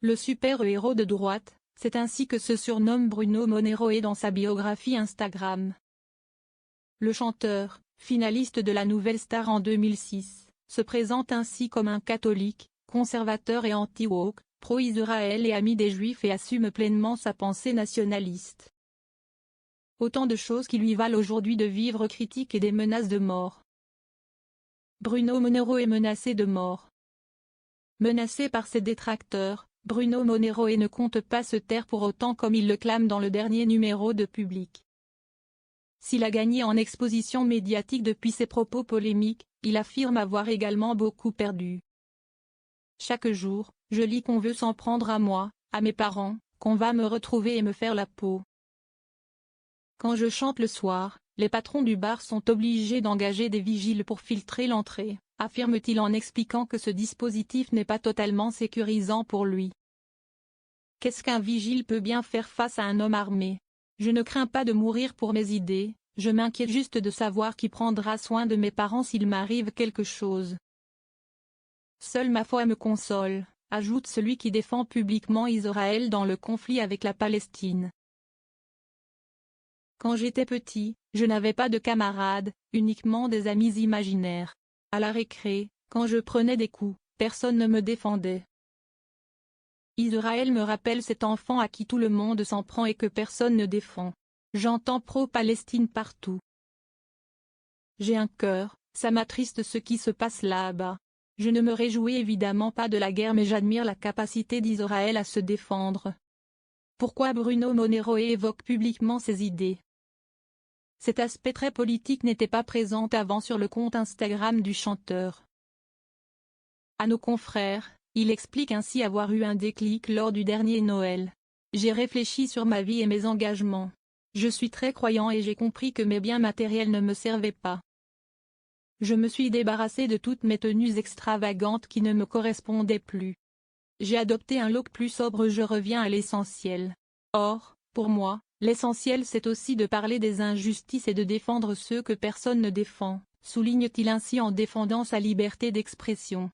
Le super-héros de droite, c'est ainsi que se surnomme Bruno Monero dans sa biographie Instagram. Le chanteur, finaliste de la Nouvelle Star en 2006, se présente ainsi comme un catholique, conservateur et anti-woke, pro-Israël et ami des Juifs et assume pleinement sa pensée nationaliste. Autant de choses qui lui valent aujourd'hui de vivre critiques et des menaces de mort. Bruno Monero est menacé de mort. Menacé par ses détracteurs, Bruno Monero ne compte pas se taire pour autant comme il le clame dans le dernier numéro de Public. S'il a gagné en exposition médiatique depuis ses propos polémiques, il affirme avoir également beaucoup perdu. Chaque jour, je lis qu'on veut s'en prendre à moi, à mes parents, qu'on va me retrouver et me faire la peau. Quand je chante le soir, les patrons du bar sont obligés d'engager des vigiles pour filtrer l'entrée, affirme-t-il en expliquant que ce dispositif n'est pas totalement sécurisant pour lui. Qu'est-ce qu'un vigile peut bien faire face à un homme armé? Je ne crains pas de mourir pour mes idées, je m'inquiète juste de savoir qui prendra soin de mes parents s'il m'arrive quelque chose. Seule ma foi me console, ajoute celui qui défend publiquement Israël dans le conflit avec la Palestine. Quand j'étais petit, je n'avais pas de camarades, uniquement des amis imaginaires. À la récré, quand je prenais des coups, personne ne me défendait. Israël me rappelle cet enfant à qui tout le monde s'en prend et que personne ne défend. J'entends pro-Palestine partout. J'ai un cœur, ça m'attriste ce qui se passe là-bas. Je ne me réjouis évidemment pas de la guerre mais j'admire la capacité d'Israël à se défendre. Pourquoi Bruno Monero évoque publiquement ses idées? Cet aspect très politique n'était pas présent avant sur le compte Instagram du chanteur. À nos confrères, il explique ainsi avoir eu un déclic lors du dernier Noël. J'ai réfléchi sur ma vie et mes engagements. Je suis très croyant et j'ai compris que mes biens matériels ne me servaient pas. Je me suis débarrassé de toutes mes tenues extravagantes qui ne me correspondaient plus. J'ai adopté un look plus sobre, je reviens à l'essentiel. Or, pour moi, l'essentiel c'est aussi de parler des injustices et de défendre ceux que personne ne défend, souligne-t-il ainsi en défendant sa liberté d'expression.